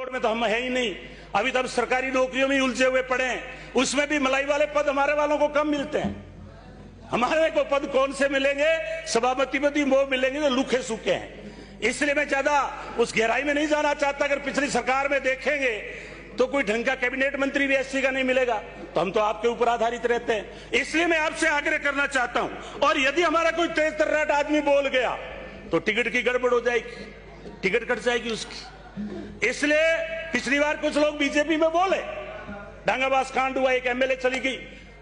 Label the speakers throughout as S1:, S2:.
S1: में तो हम है ही नहीं, अभी तक सरकारी नौकरियों में उलझे हुए पड़े हैं। उसमें भी मलाई वाले पद हमारे वालों को कम मिलते हैं। हमारे को पद कौन से मिलेंगे? सभापति पद वो मिलेंगे जो लूखे सूखे हैं। इसलिए मैं ज्यादा उस गहराई में नहीं जाना चाहता। अगर पिछली सरकार में देखेंगे तो कोई ढंग का कैबिनेट मंत्री भी एससी का नहीं मिलेगा, तो हम तो आपके ऊपर आधारित रहते हैं। इसलिए मैं आपसे आग्रह करना चाहता हूं, और यदि हमारा कोई तेज तर्राट आदमी बोल गया तो टिकट की गड़बड़ हो जाएगी, टिकट कट जाएगी उसकी। इसलिए पिछली बार कुछ लोग बीजेपी में बोले, डांगाबाज कांड हुआ, एक एमएलए चली गई,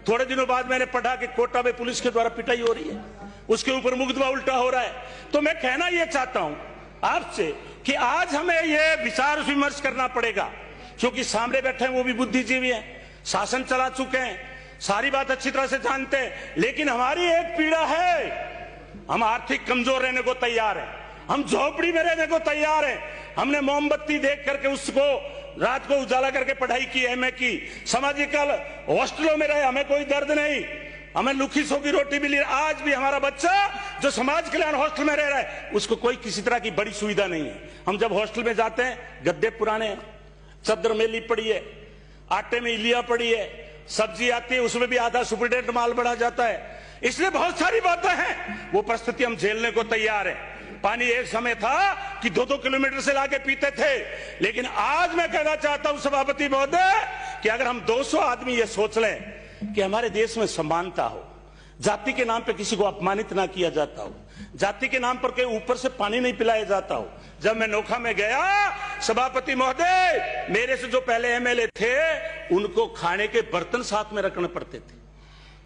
S1: थोड़े दिनों बाद मैंने पढ़ा कि कोटा में पुलिस के द्वारा पिटाई हो रही है, उसके ऊपर मुकदमा उल्टा हो रहा है। तो मैं कहना यह चाहता हूं आपसे कि आज हमें यह विचार विमर्श करना पड़ेगा, क्योंकि सामने बैठे हैं वो भी बुद्धिजीवी हैं, शासन चला चुके हैं, सारी बात अच्छी तरह से जानते हैं। लेकिन हमारी एक पीड़ा है, हम आर्थिक कमजोर रहने को तैयार हैं, हम झोपड़ी में रहने को तैयार हैं। हमने मोमबत्ती देख करके उसको रात को उजाला करके पढ़ाई की, एमए की, सामाजिकल हॉस्टलों में रहे, हमें कोई दर्द नहीं, हमें लुखी सोखी रोटी मिली। आज भी हमारा बच्चा जो समाज कल्याण हॉस्टल में रह रहा है उसको कोई किसी तरह की बड़ी सुविधा नहीं है। हम जब हॉस्टल में जाते हैं, गद्दे पुराने, चद्दर मेली पड़ी है, आटे में इलिया पड़ी है, सब्जी आती है उसमें भी आधा सुपरडेंट माल बढ़ा जाता है। इसलिए बहुत सारी बातें हैं, वो परिस्थिति हम झेलने को तैयार है। पानी एक समय था कि 2-2 किलोमीटर से लाके पीते थे, लेकिन आज मैं कहना चाहता हूं सभापति महोदय कि अगर हम 200 आदमी ये सोच लें कि हमारे देश में समानता हो, जाति के नाम पे किसी को अपमानित ना किया जाता हो, जाति के नाम पर के ऊपर से पानी नहीं पिलाया जाता हो। जब मैं नोखा में गया, सभापति महोदय, मेरे से जो पहले एमएलए थे उनको खाने के बर्तन साथ में रखने पड़ते थे,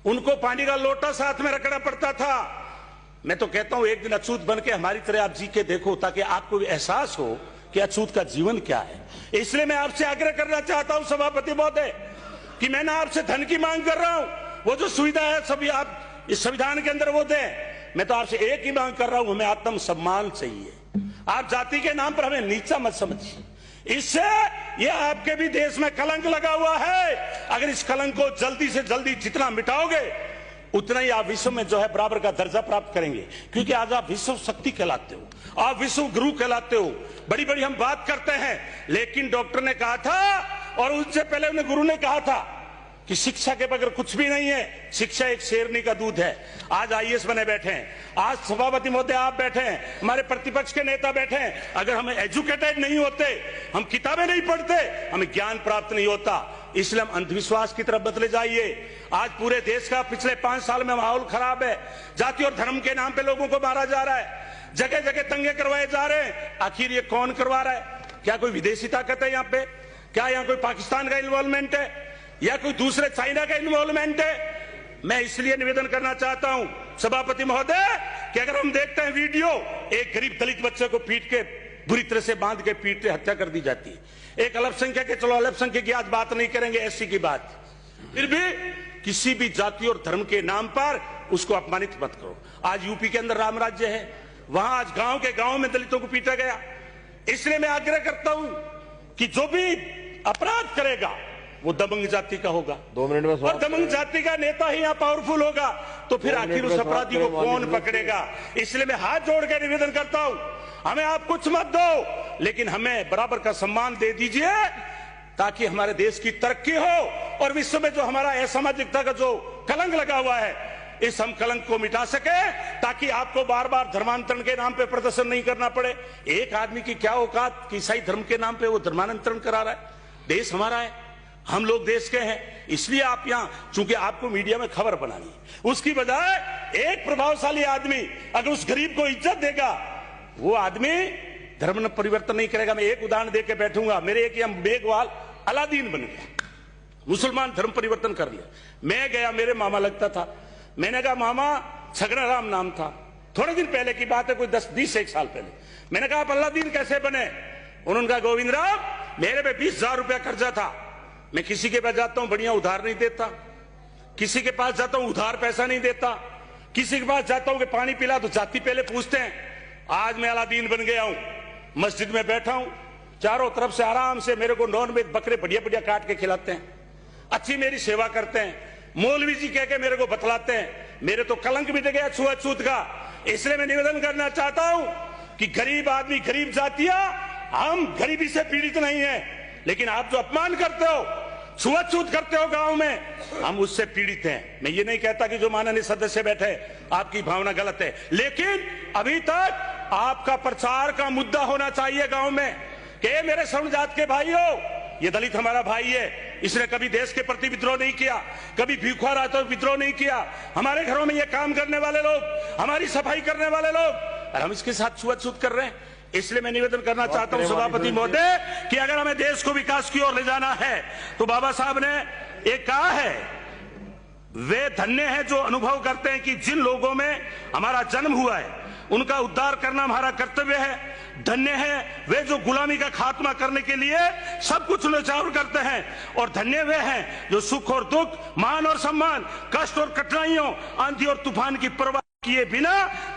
S1: उनको पानी का लोटा साथ में रखना पड़ता था। मैं तो कहता हूं एक दिन अछूत बन के हमारी तरह आप जी के देखो, ताकि आपको भी एहसास हो कि अछूत का जीवन क्या है। इसलिए मैं आपसे आग्रह करना चाहता हूं सभापति महोदय कि मैं ना आपसे धन की मांग कर रहा हूं, वो जो सुविधा है सभी आप इस संविधान के अंदर वो दें। मैं तो आपसे एक ही मांग कर रहा हूं, हमें आत्म सम्मान चाहिए। आप जाति के नाम पर हमें नीचा मत समझिए, इससे ये आपके भी देश में कलंक लगा हुआ है। अगर इस कलंक को जल्दी से जल्दी जितना मिटाओगे उतना ही आप विश्व में जो है बराबर का दर्जा प्राप्त करेंगे, क्योंकि आज आप विश्व शक्ति कहलाते हो, आप विश्व गुरु कहलाते हो। बड़ी बड़ी हम बात करते हैं, लेकिन डॉक्टर ने कहा था और उससे पहले उन्हें गुरु ने कहा था कि शिक्षा के बगैर कुछ भी नहीं है, शिक्षा एक शेरनी का दूध है। आज आईएएस बने बैठे हैं, आज सभापति महोदय आप बैठे हैं, हमारे प्रतिपक्ष के नेता बैठे हैं। अगर हम एजुकेटेड नहीं होते, हम किताबें नहीं पढ़ते, हमें ज्ञान प्राप्त नहीं होता। इसलिए हम अंधविश्वास की तरफ बदले जाइए। आज पूरे देश का पिछले 5 साल में माहौल खराब है, जाति और धर्म के नाम पे लोगों को मारा जा रहा है, जगह जगह दंगे करवाए जा रहे हैं। आखिर ये कौन करवा रहा है? क्या कोई विदेशी ताकत है यहाँ पे? क्या यहाँ कोई पाकिस्तान का इन्वॉल्वमेंट है या कोई दूसरे चाइना का इन्वॉल्वमेंट है? मैं इसलिए निवेदन करना चाहता हूं सभापति महोदय कि अगर हम देखते हैं वीडियो, एक गरीब दलित बच्चे को पीट के बुरी तरह से बांध के पीट के हत्या कर दी जाती है। एक अल्पसंख्यक के, चलो अल्पसंख्यक की आज बात नहीं करेंगे, एससी की बात, फिर भी किसी भी जाति और धर्म के नाम पर उसको अपमानित मत करो। आज यूपी के अंदर राम राज्य है, वहां आज गांव के गांव में दलितों को पीटा गया। इसलिए मैं आग्रह करता हूं कि जो भी अपराध करेगा वो दबंग जाति का होगा,
S2: 2 मिनट में,
S1: और दबंग जाति का नेता ही यहाँ पावरफुल होगा, तो फिर आखिर उस अपराधी को कौन पकड़ेगा? इसलिए मैं हाथ जोड़ के निवेदन करता हूं, हमें आप कुछ मत दो, लेकिन हमें बराबर का सम्मान दे दीजिए, ताकि हमारे देश की तरक्की हो और विश्व में जो हमारा असामाजिकता का जो कलंक लगा हुआ है, इस हम कलंक को मिटा सके, ताकि आपको बार बार धर्मांतरण के नाम पे प्रदर्शन नहीं करना पड़े। एक आदमी की क्या औकात कि ईसाई धर्म के नाम पे वो धर्मांतरण करा रहा है? देश हमारा है, हम लोग देश के हैं। इसलिए आप यहां, चूंकि आपको मीडिया में खबर बनानी है, उसकी बजाय एक प्रभावशाली आदमी अगर उस गरीब को इज्जत देगा, वो आदमी धर्म परिवर्तन नहीं करेगा। मैं एक उदाहरण देके बैठूंगा, मेरे एक बेगवाल अलादीन बन गया, मुसलमान धर्म परिवर्तन कर लिया। मैं गया, मेरे मामा लगता था, मैंने कहा मामा, छगना राम नाम था, थोड़े दिन पहले की बात है, कोई 10-20 साल पहले। मैंने कहा आप अलादीन कैसे बने? उन्होंने कहा गोविंद राम, मेरे पे 20,000 रुपया कर्जा था, मैं किसी के पास जाता हूं बढ़िया उधार नहीं देता, किसी के पास जाता हूं उधार पैसा नहीं देता, किसी के पास जाता हूं कि पानी पिला तो जाति पहले पूछते हैं। आज मैं अलादीन बन गया हूं, मस्जिद में बैठा हूं, चारों तरफ से आराम से मेरे को नॉनवेज बकरे बढ़िया बढ़िया काट के खिलाते हैं, अच्छी मेरी सेवा करते हैं, मौलवी जी कह के मेरे को बतलाते हैं। मेरे तो कलंक मिट गया छुआछूत का। इसलिए मैं निवेदन करना चाहता हूं कि गरीब आदमी, गरीब जातियां हम गरीबी से पीड़ित नहीं है, लेकिन आप जो अपमान करते हो, छुआछूत करते हो गांव में, हम उससे पीड़ित हैं। मैं ये नहीं कहता कि जो माननीय सदस्य बैठे आपकी भावना गलत है, लेकिन अभी तक आपका प्रचार का मुद्दा होना चाहिए गांव में कि मेरे सवर्ण जात के भाइयों, ये दलित हमारा भाई है, इसने कभी देश के प्रति विद्रोह नहीं किया, कभी भीखा रहा तो विद्रोह नहीं किया, हमारे घरों में ये काम करने वाले लोग, हमारी सफाई करने वाले लोग, और हम इसके साथ छुआछूत कर रहे हैं। इसलिए मैं निवेदन करना चाहता हूं सभापति महोदय कि अगर हमें देश को विकास की ओर ले जाना है तो बाबा साहब ने एक कहा है, वे धन्य हैं जो अनुभव करते हैं कि जिन लोगों में हमारा जन्म हुआ है उनका उद्धार करना हमारा कर्तव्य है। धन्य है वे जो गुलामी का खात्मा करने के लिए सब कुछ न्यौछावर करते हैं, और धन्य वे हैं जो सुख और दुख, मान और सम्मान, कष्ट और कठिनाइयों, आंधी और तूफान की परवाह किए बिना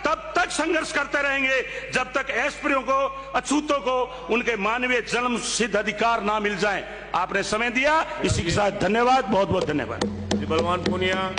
S1: तब तक संघर्ष करते रहेंगे जब तक ऐश्वर्यों को, अछूतों को उनके मानवीय जन्म सिद्ध अधिकार ना मिल जाए। आपने समय दिया, इसी के साथ धन्यवाद, बहुत बहुत धन्यवाद।
S2: बलवान पूनिया।